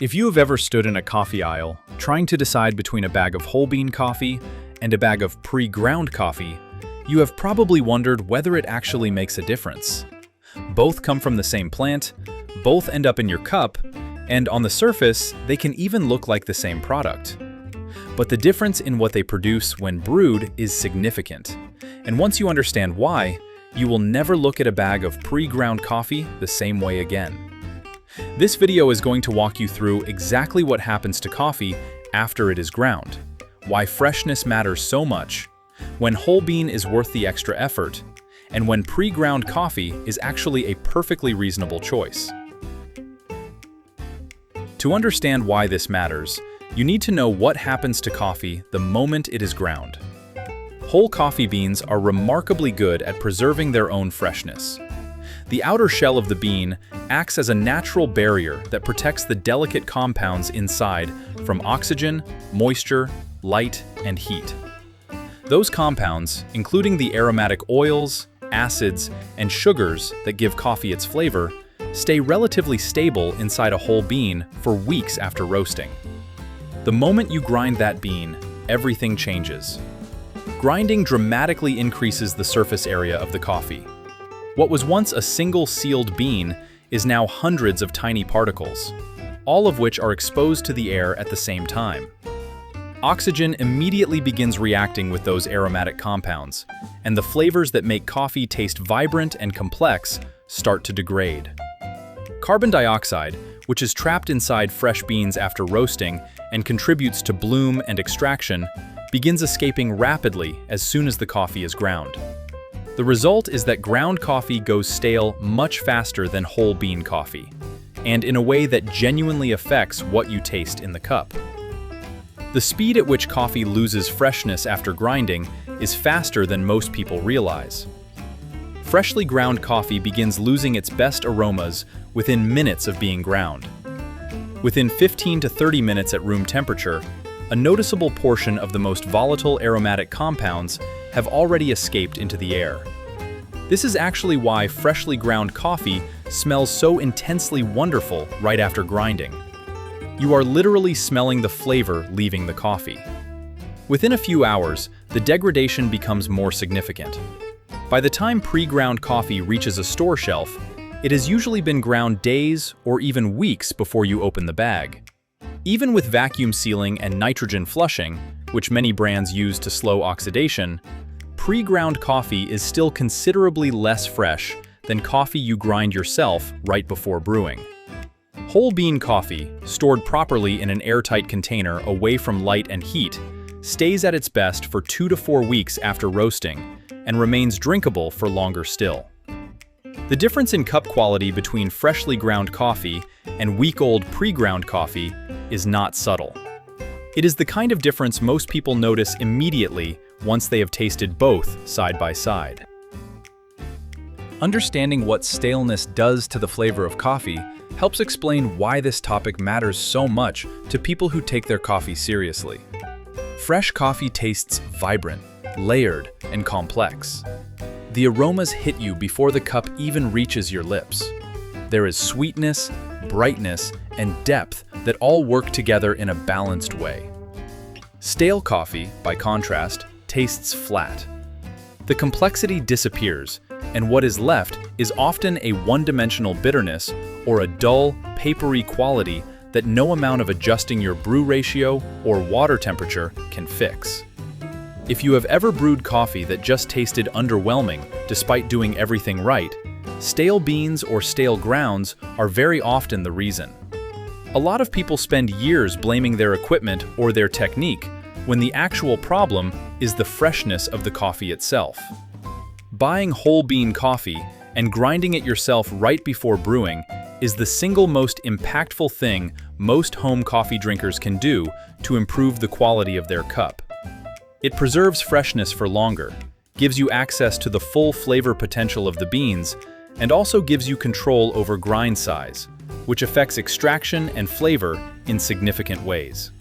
If you have ever stood in a coffee aisle trying to decide between a bag of whole bean coffee and a bag of pre-ground coffee, you have probably wondered whether it actually makes a difference. Both come from the same plant, both end up in your cup, and on the surface, they can even look like the same product. But the difference in what they produce when brewed is significant. And once you understand why, you will never look at a bag of pre-ground coffee the same way again. This video is going to walk you through exactly what happens to coffee after it is ground, why freshness matters so much, when whole bean is worth the extra effort, and when pre-ground coffee is actually a perfectly reasonable choice. To understand why this matters, you need to know what happens to coffee the moment it is ground. Whole coffee beans are remarkably good at preserving their own freshness. The outer shell of the bean acts as a natural barrier that protects the delicate compounds inside from oxygen, moisture, light, and heat. Those compounds, including the aromatic oils, acids, and sugars that give coffee its flavor, stay relatively stable inside a whole bean for weeks after roasting. The moment you grind that bean, everything changes. Grinding dramatically increases the surface area of the coffee. What was once a single sealed bean is now hundreds of tiny particles, all of which are exposed to the air at the same time. Oxygen immediately begins reacting with those aromatic compounds, and the flavors that make coffee taste vibrant and complex start to degrade. Carbon dioxide, which is trapped inside fresh beans after roasting and contributes to bloom and extraction, begins escaping rapidly as soon as the coffee is ground. The result is that ground coffee goes stale much faster than whole bean coffee, and in a way that genuinely affects what you taste in the cup. The speed at which coffee loses freshness after grinding is faster than most people realize. Freshly ground coffee begins losing its best aromas within minutes of being ground. Within 15 to 30 minutes at room temperature, a noticeable portion of the most volatile aromatic compounds have already escaped into the air. This is actually why freshly ground coffee smells so intensely wonderful right after grinding. You are literally smelling the flavor leaving the coffee. Within a few hours, the degradation becomes more significant. By the time pre-ground coffee reaches a store shelf, it has usually been ground days or even weeks before you open the bag. Even with vacuum sealing and nitrogen flushing, which many brands use to slow oxidation, pre-ground coffee is still considerably less fresh than coffee you grind yourself right before brewing. Whole bean coffee, stored properly in an airtight container away from light and heat, stays at its best for 2 to 4 weeks after roasting and remains drinkable for longer still. The difference in cup quality between freshly ground coffee and week-old pre-ground coffee is not subtle. It is the kind of difference most people notice immediately once they have tasted both side by side. Understanding what staleness does to the flavor of coffee helps explain why this topic matters so much to people who take their coffee seriously. Fresh coffee tastes vibrant, layered, and complex. The aromas hit you before the cup even reaches your lips. There is sweetness, brightness, and depth that all work together in a balanced way. Stale coffee, by contrast, tastes flat. The complexity disappears, and what is left is often a one-dimensional bitterness or a dull, papery quality that no amount of adjusting your brew ratio or water temperature can fix. If you have ever brewed coffee that just tasted underwhelming despite doing everything right, stale beans or stale grounds are very often the reason. A lot of people spend years blaming their equipment or their technique when the actual problem is the freshness of the coffee itself. Buying whole bean coffee and grinding it yourself right before brewing is the single most impactful thing most home coffee drinkers can do to improve the quality of their cup. It preserves freshness for longer, gives you access to the full flavor potential of the beans, and also gives you control over grind size, which affects extraction and flavor in significant ways.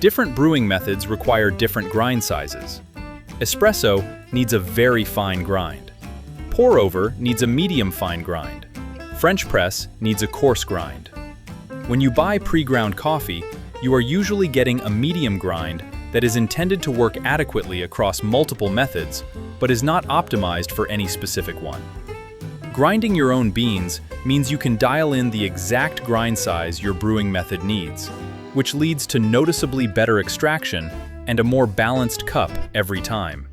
Different brewing methods require different grind sizes. Espresso needs a very fine grind. Pour-over needs a medium fine grind. French press needs a coarse grind. When you buy pre-ground coffee, you are usually getting a medium grind that is intended to work adequately across multiple methods, but is not optimized for any specific one. Grinding your own beans means you can dial in the exact grind size your brewing method needs, which leads to noticeably better extraction and a more balanced cup every time.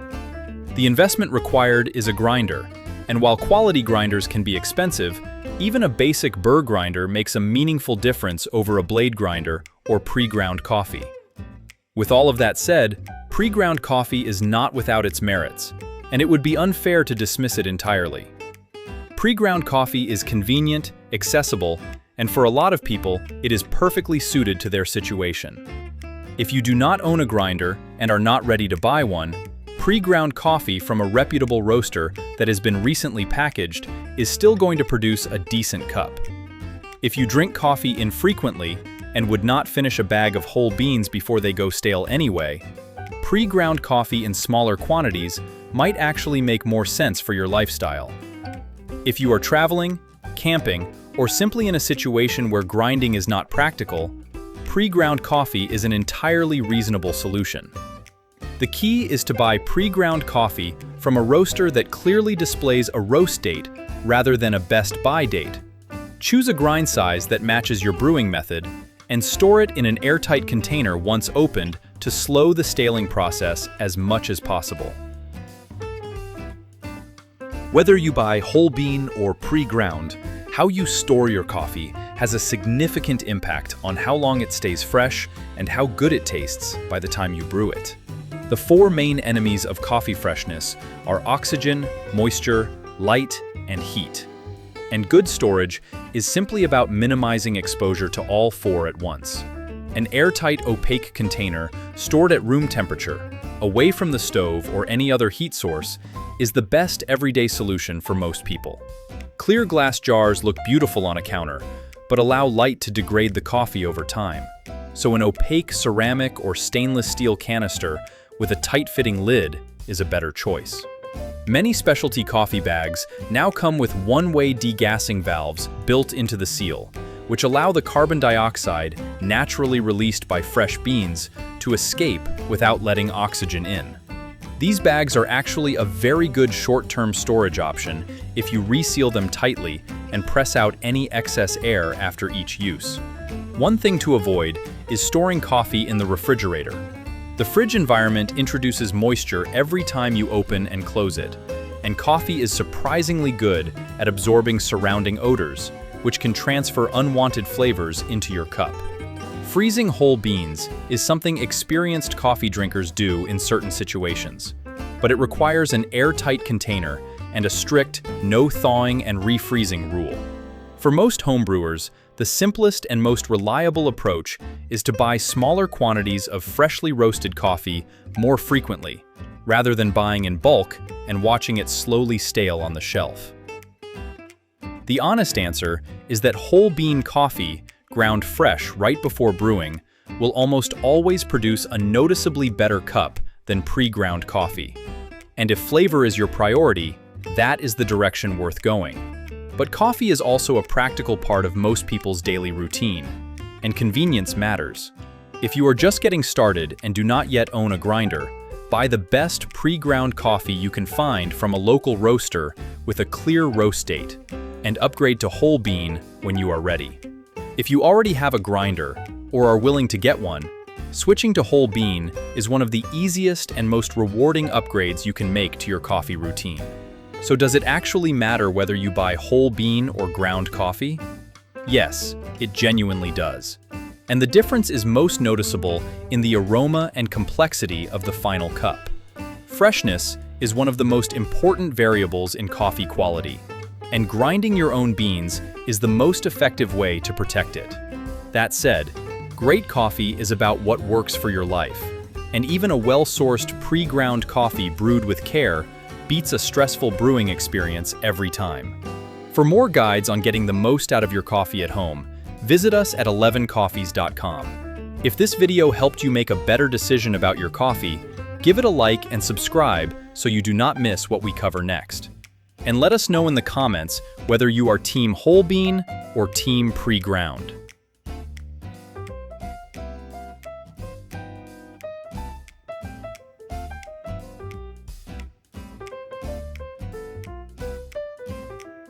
The investment required is a grinder, and while quality grinders can be expensive, even a basic burr grinder makes a meaningful difference over a blade grinder or pre-ground coffee. With all of that said, pre-ground coffee is not without its merits, and it would be unfair to dismiss it entirely. Pre-ground coffee is convenient, accessible, and for a lot of people, it is perfectly suited to their situation. If you do not own a grinder and are not ready to buy one, pre-ground coffee from a reputable roaster that has been recently packaged is still going to produce a decent cup. If you drink coffee infrequently and would not finish a bag of whole beans before they go stale anyway, pre-ground coffee in smaller quantities might actually make more sense for your lifestyle. If you are traveling, camping, or simply in a situation where grinding is not practical, pre-ground coffee is an entirely reasonable solution. The key is to buy pre-ground coffee from a roaster that clearly displays a roast date rather than a best buy date. Choose a grind size that matches your brewing method and store it in an airtight container once opened to slow the staling process as much as possible. Whether you buy whole bean or pre-ground, how you store your coffee has a significant impact on how long it stays fresh and how good it tastes by the time you brew it. The four main enemies of coffee freshness are oxygen, moisture, light, and heat. And good storage is simply about minimizing exposure to all four at once. An airtight, opaque container stored at room temperature, away from the stove or any other heat source, is the best everyday solution for most people. Clear glass jars look beautiful on a counter, but allow light to degrade the coffee over time. So an opaque ceramic or stainless steel canister with a tight-fitting lid is a better choice. Many specialty coffee bags now come with one-way degassing valves built into the seal, which allow the carbon dioxide naturally released by fresh beans to escape without letting oxygen in. These bags are actually a very good short-term storage option if you reseal them tightly and press out any excess air after each use. One thing to avoid is storing coffee in the refrigerator. The fridge environment introduces moisture every time you open and close it, and coffee is surprisingly good at absorbing surrounding odors, which can transfer unwanted flavors into your cup. Freezing whole beans is something experienced coffee drinkers do in certain situations, but it requires an airtight container and a strict no thawing and refreezing rule. For most homebrewers, the simplest and most reliable approach is to buy smaller quantities of freshly roasted coffee more frequently, rather than buying in bulk and watching it slowly stale on the shelf. The honest answer is that whole bean coffee, ground fresh right before brewing, will almost always produce a noticeably better cup than pre-ground coffee. And if flavor is your priority, that is the direction worth going. But coffee is also a practical part of most people's daily routine, and convenience matters. If you are just getting started and do not yet own a grinder, buy the best pre-ground coffee you can find from a local roaster with a clear roast date, and upgrade to whole bean when you are ready. If you already have a grinder or are willing to get one, switching to whole bean is one of the easiest and most rewarding upgrades you can make to your coffee routine. So does it actually matter whether you buy whole bean or ground coffee? Yes, it genuinely does. And the difference is most noticeable in the aroma and complexity of the final cup. Freshness is one of the most important variables in coffee quality, and grinding your own beans is the most effective way to protect it. That said, great coffee is about what works for your life, and even a well-sourced pre-ground coffee brewed with care beats a stressful brewing experience every time. For more guides on getting the most out of your coffee at home, visit us at 11coffees.com. If this video helped you make a better decision about your coffee, give it a like and subscribe so you do not miss what we cover next. And let us know in the comments whether you are team whole bean or team pre-ground.